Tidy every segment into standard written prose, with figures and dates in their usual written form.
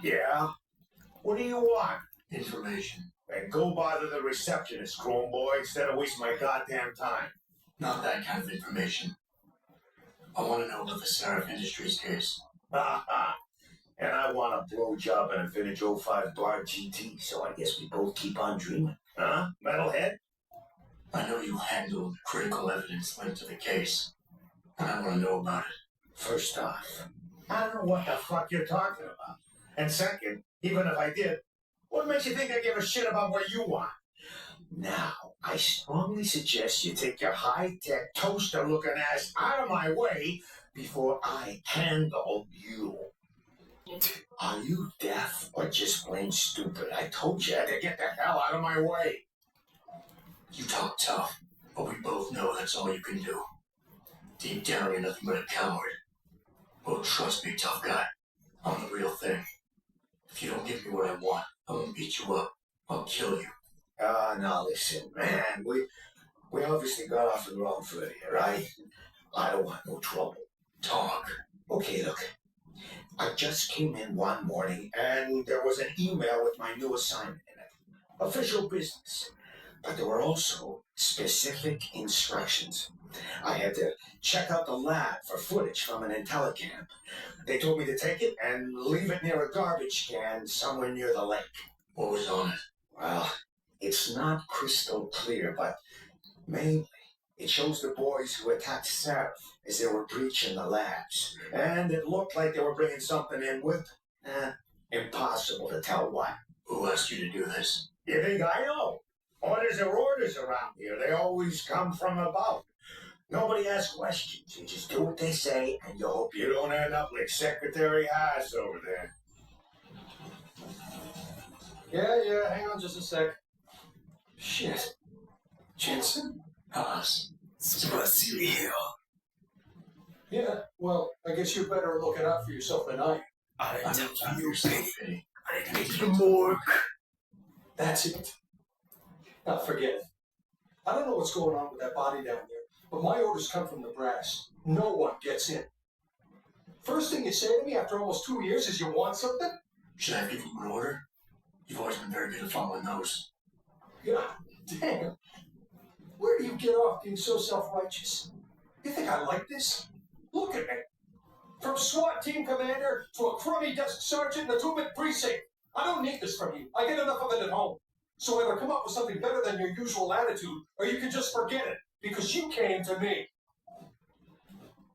Yeah? What do you want? Information. And go bother the receptionist, Chrome Boy, instead of wasting my goddamn time. Not that kind of information. I want to know about the Seraph Industries case. Ha ha. And I want a blowjob and a vintage 05 bar GT, so I guess we both keep on dreaming. Huh, metalhead? I know you handled critical evidence linked to the case, and I want to know about it. First off, I don't know what the fuck you're talking about. And second, even if I did, what makes you think I give a shit about what you want? Now, I strongly suggest you take your high-tech, toaster-looking ass out of my way before I handle you. Are you deaf or just plain stupid? I told you to get the hell out of my way. You talk tough, but we both know that's all you can do. Deep down, you're nothing but a coward. Well, trust me, tough guy. I'm the real thing. If you don't give me what I want, I'm gonna beat you up. I'll kill you. Now listen, man. We obviously got off the wrong foot here, right? I don't want no trouble. Talk. Okay, look. I just came in one morning, and there was an email with my new assignment in it. Official business. But there were also specific instructions. I had to check out the lab for footage from an IntelliCamp. They told me to take it and leave it near a garbage can somewhere near the lake. What was on it? Well, it's not crystal clear, but mainly it shows the boys who attacked Seraph as they were breaching the labs. And it looked like they were bringing something in with them. Impossible to tell what. Who asked you to do this? You think I know? Orders are orders around here. They always come from above. Nobody asks questions. You just do what they say, and you hope you don't end up like Secretary Haas over there. Yeah, hang on just a sec. Shit. Jensen? Haas. Spasibo. Yeah, well, I guess you better look it up for yourself than I. I don't feel pity. I need the morgue. That's it. Now forget it. I don't know what's going on with that body down there, but my orders come from the brass. No one gets in. First thing you say to me after almost 2 years is you want something? Should I give you an order? You've always been very good at following those. God damn. Where do you get off being so self-righteous? You think I like this? Look at me. From SWAT team commander to a crummy desk sergeant in the 2-bit precinct. I don't need this from you. I get enough of it at home. So either come up with something better than your usual attitude, or you can just forget it, because you came to me.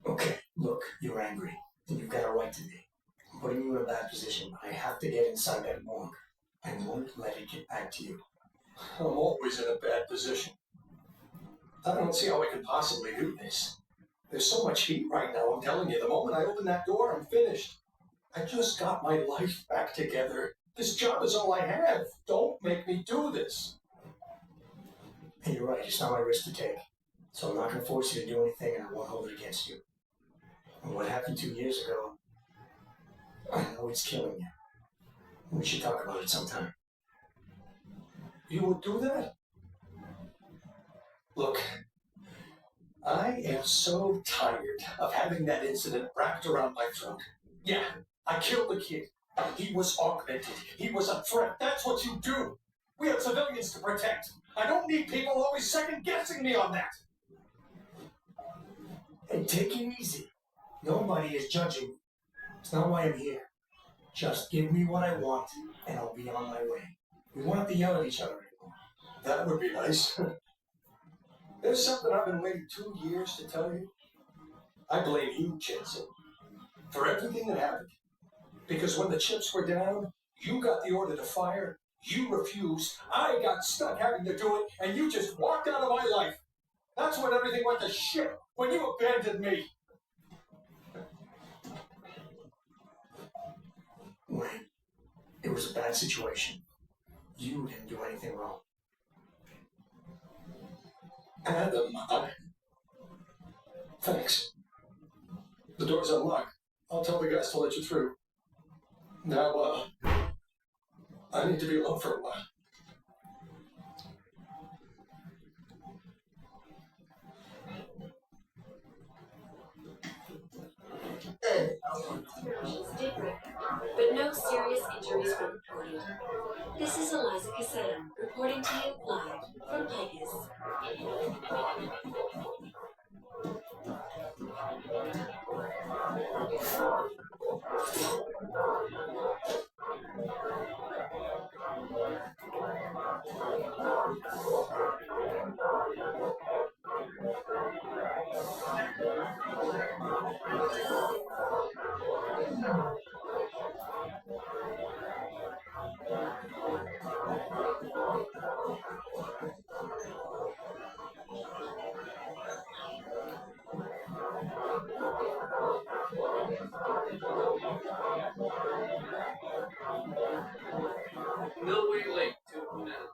Okay, look, you're angry, and you've got a right to be. I'm putting you in a bad position. I have to get inside that morgue. I won't let it get back to you. I'm always in a bad position. I don't see how I can possibly do this. There's so much heat right now, I'm telling you. The moment I open that door, I'm finished. I just got my life back together. This job is all I have. Don't make me do this. And you're right, it's not my risk to take. So I'm not going to force you to do anything, and I won't hold it against you. And what happened 2 years ago, I know it's killing you. We should talk about it sometime. You would do that? Look, I am so tired of having that incident wrapped around my throat. Yeah, I killed the kid. He was augmented. He was a threat. That's what you do. We have civilians to protect. I don't need people always second-guessing me on that. Hey, take it easy. Nobody is judging me. It's not why I'm here. Just give me what I want, and I'll be on my way. We won't have to yell at each other anymore. That would be nice. There's something I've been waiting 2 years to tell you. I blame you, Jensen, for everything that happened. Because when the chips were down, you got the order to fire, you refused, I got stuck having to do it, and you just walked out of my life. That's when everything went to shit, when you abandoned me. Wayne, it was a bad situation. You didn't do anything wrong. Adam, thanks. The door's unlocked. I'll tell the guys to let you through. Now, I need to be alone for a while. Hey, abrasions did break, but no serious injuries were reported. This is Eliza Cassan, reporting to you live from Pegasus. No way late to now.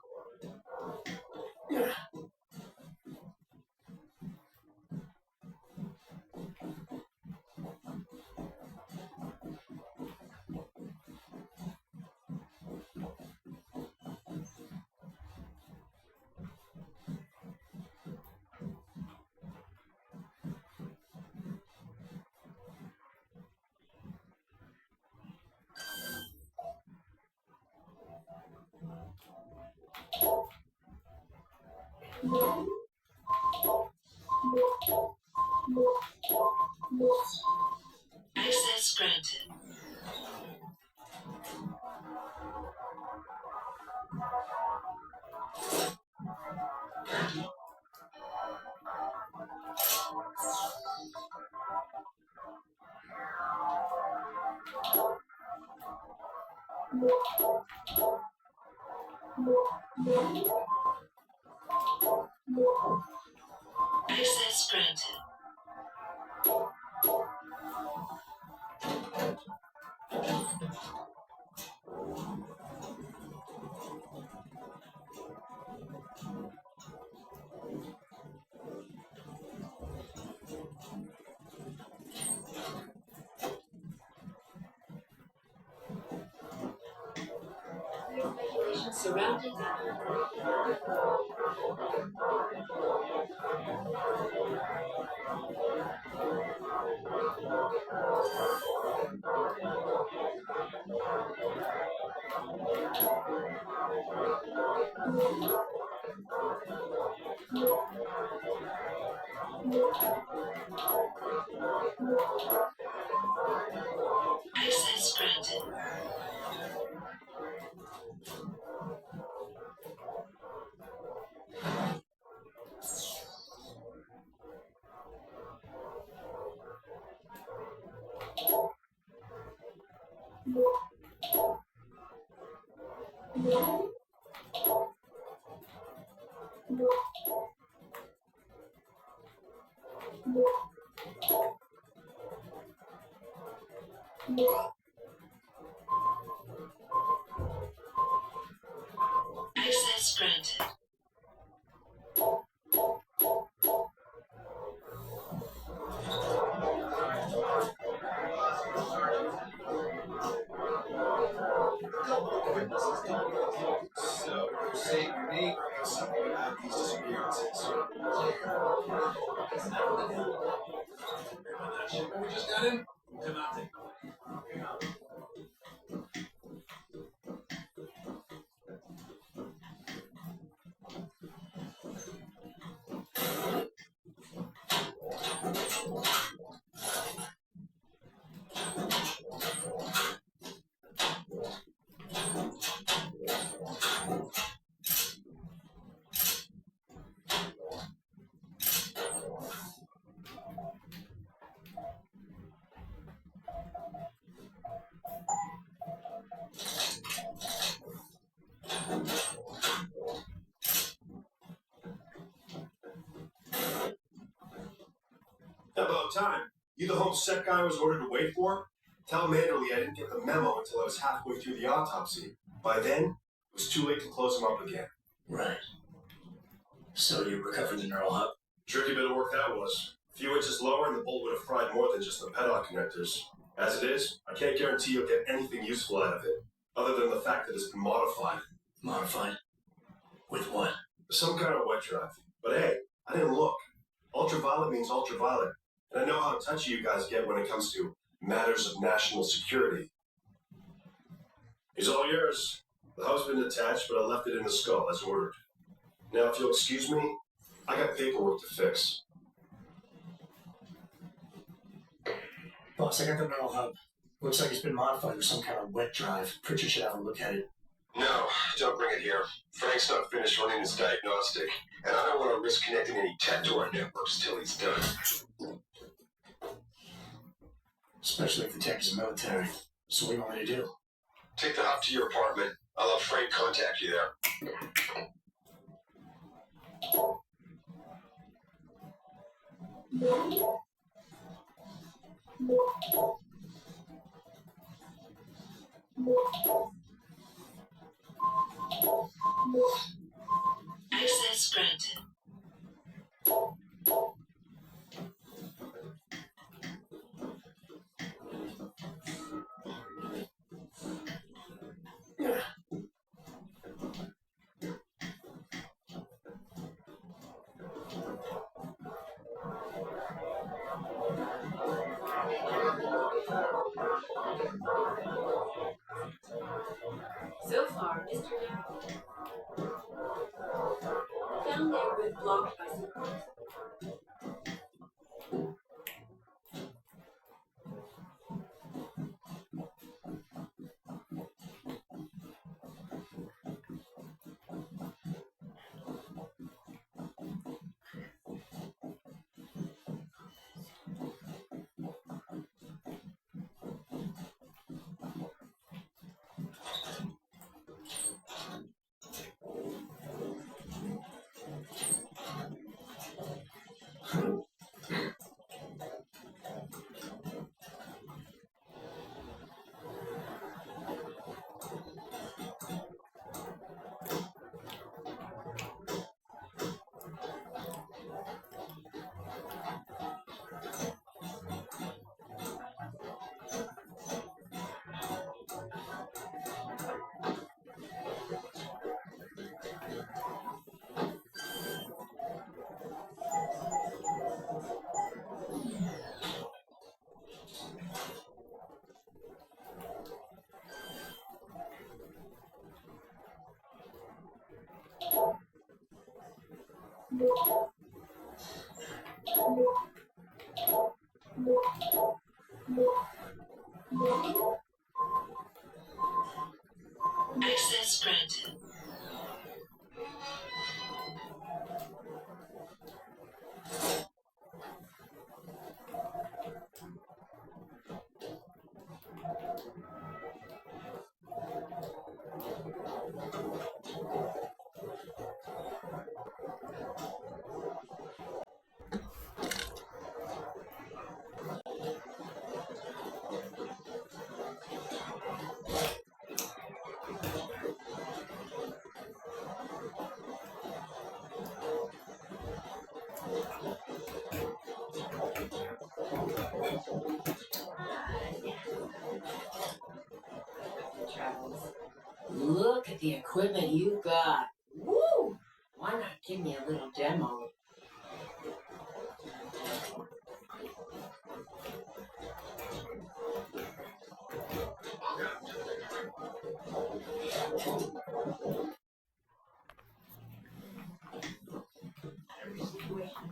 Access granted. Access granted. Regulation surrounding access granted. Access granted. So, you're saying your neighbor knows something about these disappearances? That shipment we just got in? Cannot take away. About time. You the homesec guy I was ordered to wait for? Tell Manderly I didn't get the memo until I was halfway through the autopsy. By then, it was too late to close him up again. Right. So you recovered the neural hub? Tricky bit of work that was. A few inches lower and the bolt would have fried more than just the padlock connectors. As it is, I can't guarantee you'll get anything useful out of it, other than the fact that it's been modified. Modified? With what? Some kind of wet drive. But hey, I didn't look. Ultraviolet means ultraviolet. And I know how touchy you guys get when it comes to matters of national security. He's all yours. The hub's been attached, but I left it in the skull as ordered. Now, if you'll excuse me, I got paperwork to fix. Boss, I got the metal hub. Looks like it's been modified with some kind of wet drive. Pritchard should have a look at it. No, don't bring it here. Frank's not finished running his diagnostic, and I don't want to risk connecting any tech to our networks till he's done. Especially if the tech is military. So what do you want me to do? Take the hub to your apartment. I'll have Frank contact you there. Access granted. So far, Mr. Darrow. Found their route blocked by support. Access granted. Look at the equipment you got. Woo! Why not give me a little demo?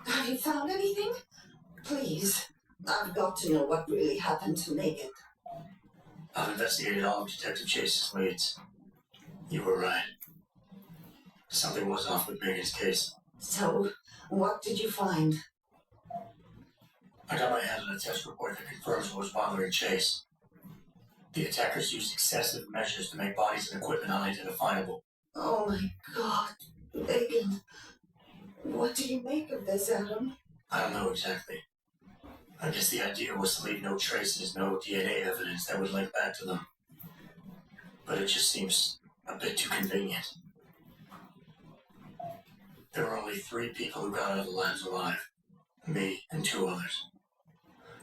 Have you found anything? Please. I've got to know what really happened to Megan. I've investigated all of Detective Chase's leads. You were right. Something was off with Megan's case. So, what did you find? I got my hands on a test report that confirms what was bothering Chase. The attackers used excessive measures to make bodies and equipment unidentifiable. Oh my God, Megan. What do you make of this, Adam? I don't know exactly. I guess the idea was to leave no traces, no DNA evidence that would link back to them. But it just seems a bit too convenient. There were only 3 people who got out of the labs alive. Me and 2 others.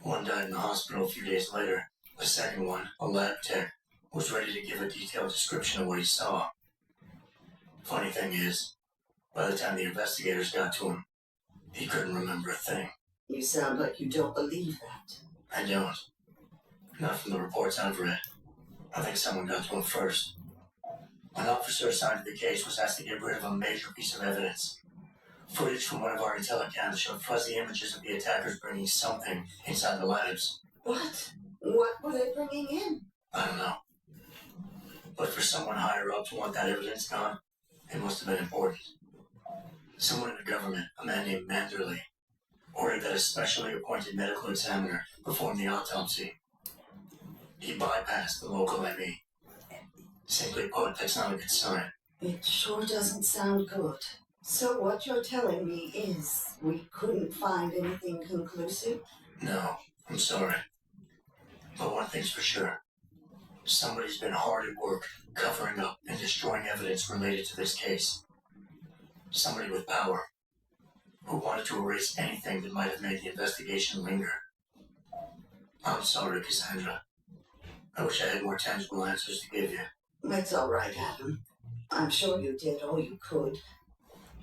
One died in the hospital a few days later. The second one, a lab tech, was ready to give a detailed description of what he saw. Funny thing is, by the time the investigators got to him, he couldn't remember a thing. You sound like you don't believe that. I don't. Not from the reports I've read. I think someone got to him first. An officer assigned to the case was asked to get rid of a major piece of evidence. Footage from one of our intel accounts showed fuzzy images of the attackers bringing something inside the labs. What? What were they bringing in? I don't know. But for someone higher up to want that evidence gone, it must have been important. Someone in the government, a man named Manderley, ordered that a specially appointed medical examiner perform the autopsy. He bypassed the local ME. Simply put, that's not a good sign. It sure doesn't sound good. So what you're telling me is we couldn't find anything conclusive? No, I'm sorry. But one thing's for sure. Somebody's been hard at work covering up and destroying evidence related to this case. Somebody with power who wanted to erase anything that might have made the investigation linger. I'm sorry, Cassandra. I wish I had more tangible answers to give you. It's all right, Adam. I'm sure you did all you could.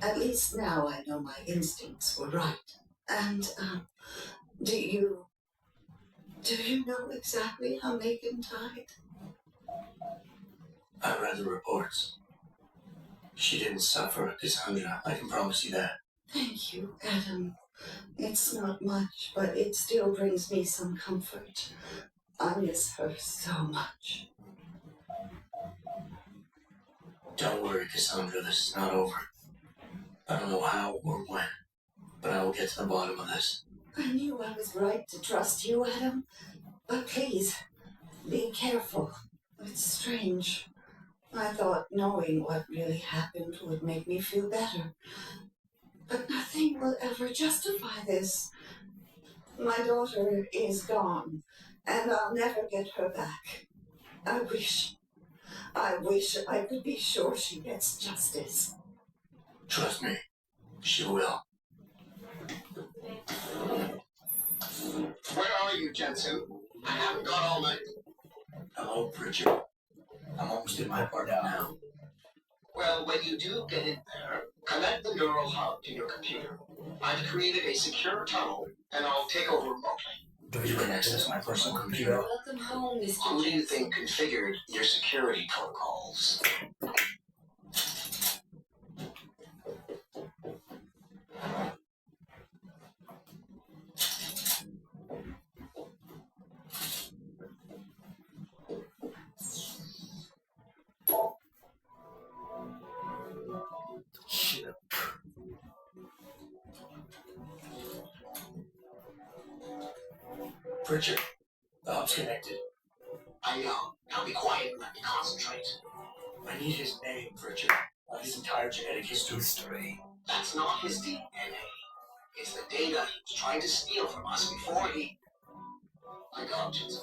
At least now I know my instincts were right. And, do you know exactly how Megan died? I read the reports. She didn't suffer, Cassandra. I can promise you that. Thank you, Adam. It's not much, but it still brings me some comfort. I miss her so much. Don't worry, Cassandra. This is not over. I don't know how or when, but I will get to the bottom of this. I knew I was right to trust you, Adam. But please, be careful. It's strange. I thought knowing what really happened would make me feel better. But nothing will ever justify this. My daughter is gone, and I'll never get her back. I wish I could be sure she gets justice. Trust me, she will. Where are you, Jensen? I haven't got all night. Hello, Pritchard. I'm almost in my apartment now. Well, when you do get in there, connect the neural hub to your computer. I've created a secure tunnel, and I'll take over remotely. You can access my personal computer. Welcome home, Mr. Who do you Jensen. think configured your security protocols? Shit. Pritchard, the hub's connected. I know. Now be quiet and let me concentrate. I need his name, Pritchard. Not his entire genetic history. That's not his DNA. It's the data he was trying to steal from us before he... My God, Jensen.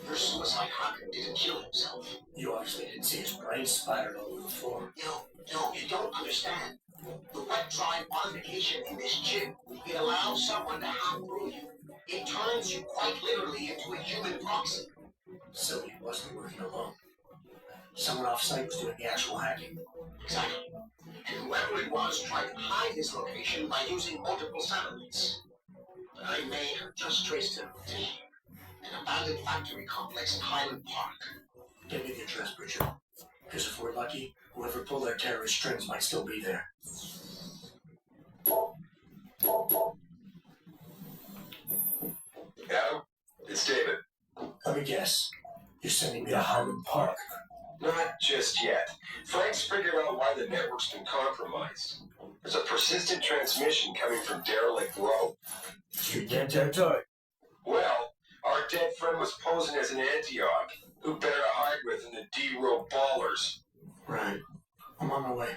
Your suicide hacker didn't kill himself. You obviously didn't see his brain splattered all over the floor. No, you don't understand. The wet drive modification in this chip, it allows someone to hack through you. It turns you quite literally into a human proxy. So he wasn't working alone. Someone off-site was doing the actual hacking. Exactly. And whoever it was tried to hide his location by using multiple satellites. But I may have just traced him to here, an abandoned factory complex in Highland Park. Give me the address, Pritchard. Because if we're lucky, whoever pulled our terrorist strings might still be there. Adam, it's David. Let me guess. You're sending me to Highland Park. Not just yet. Frank's figured out why the network's been compromised. There's a persistent transmission coming from Derelict Row. You're dead tight. Well, our dead friend was posing as an Antioch. Who better to hide with than the D-Row ballers? Right. I'm on my way.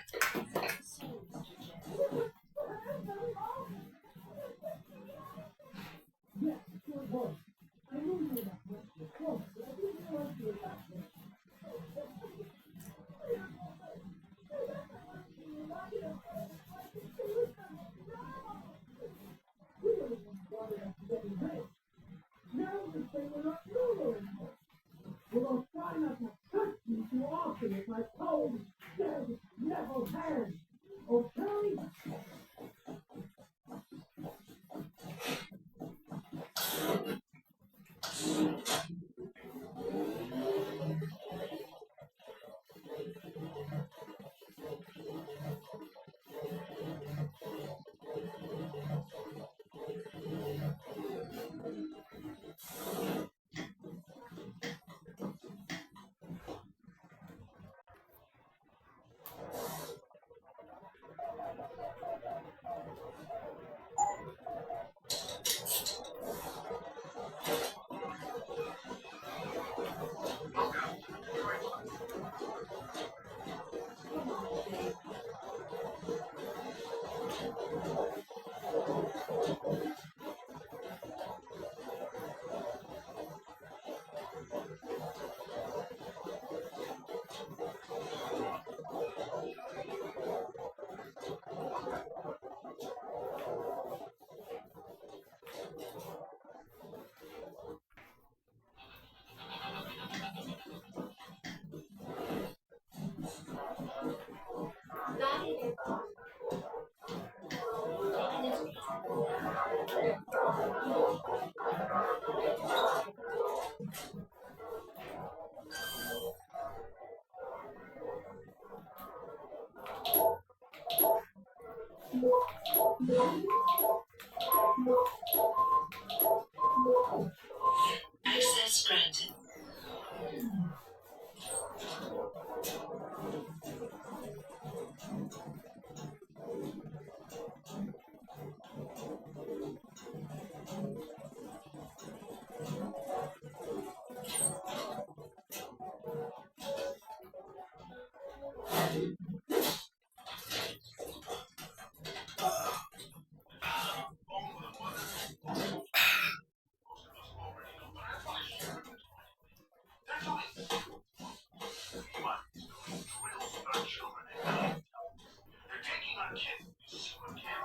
They're taking our kids to super camp,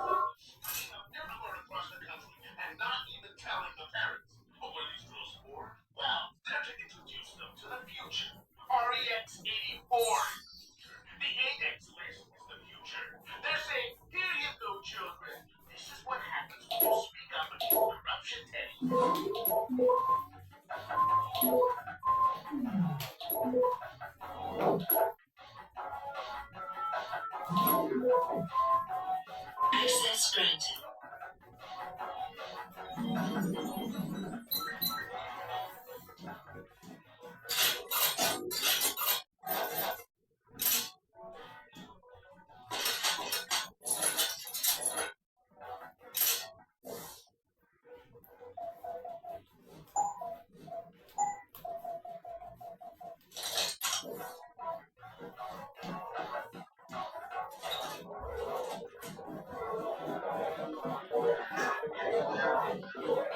putting them everywhere across the country, and not even telling the parents. But what are these drills for? Well, they're to introduce them to the future. REX 84 is the future. The ADEX list is the future. They're saying, here you go, children. This is what happens when you speak up against corruption, Teddy. Access granted.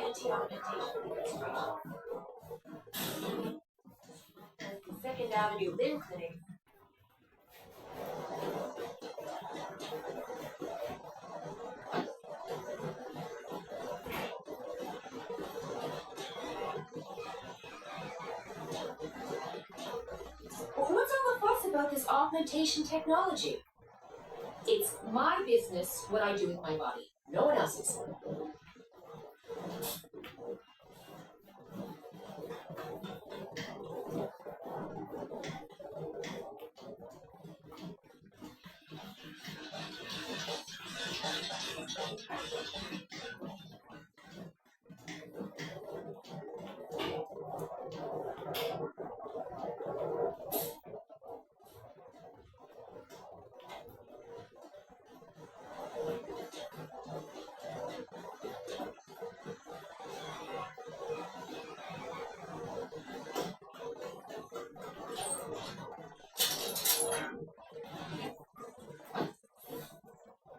Anti-augmentation demonstration. As the Second Avenue Limb Clinic. What's all the fuss about this augmentation technology? It's my business what I do with my body, no one else's.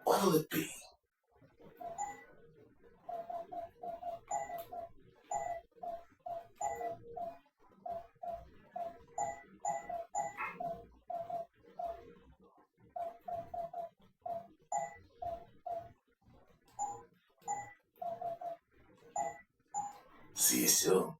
What'll it be? See you soon.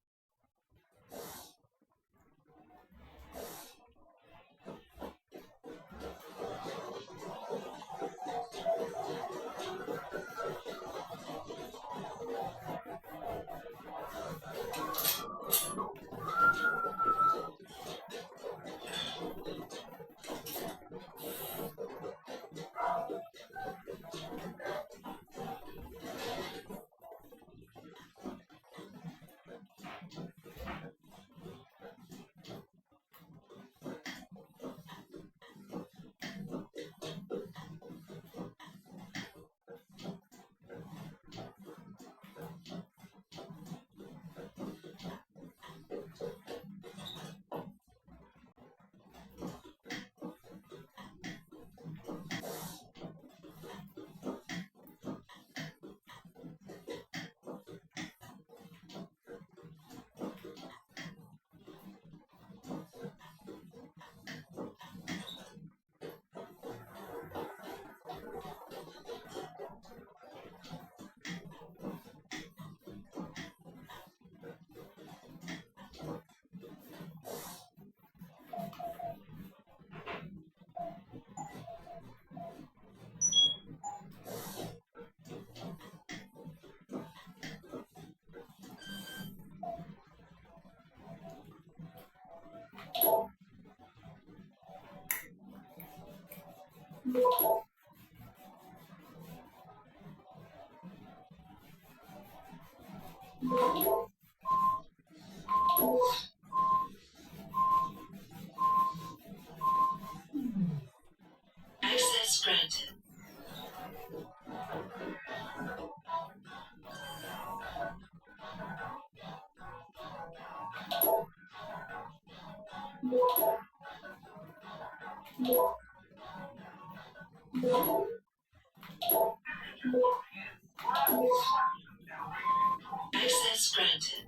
Access granted.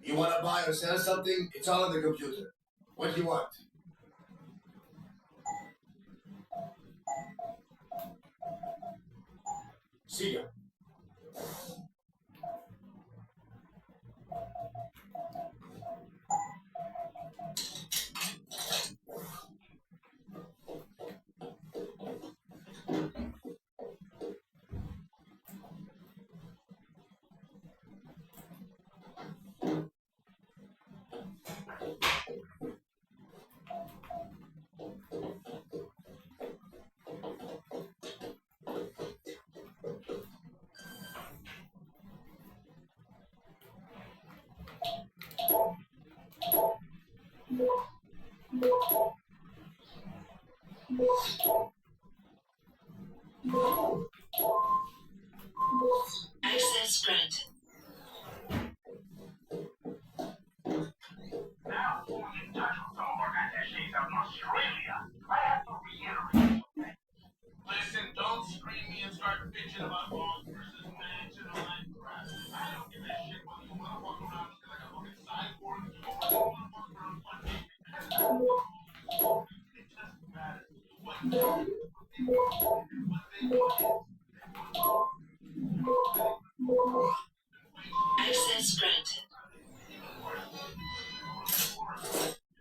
You want to buy or sell something? It's all on the computer. What do you want? See ya. Access granted. Now, we're in touch with some of our attaches out in Australia. I have to reiterate. Listen, don't scream me and start bitching about dogs versus mans and all that crap. I don't give a shit whether you want to walk around looking like a fucking cyborg or whether you want to walk around fucking. It doesn't matter. What they want. Access granted.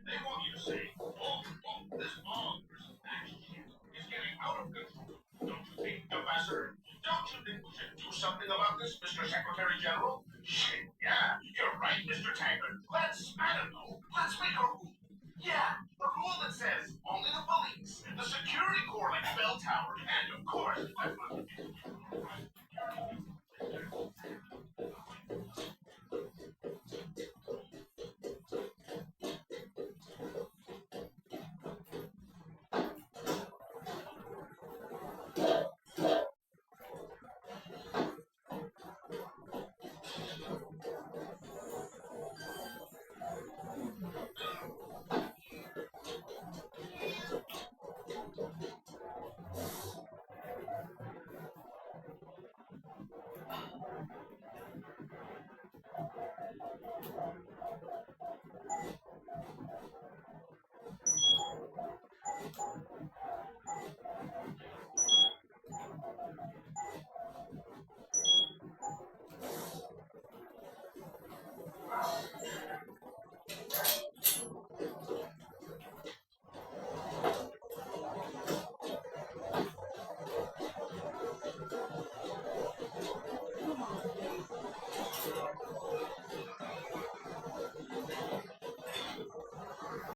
They want you to say, this dog versus that shit is getting out of control. Don't you think, Ambassador? Don't you think we should do something about this, Mr. Secretary General? Shit, yeah, you're right, Mr. Taggart. I don't know, let's make a rule. Yeah, a rule that says only the police, the security corps like Bell Tower, and of course, let's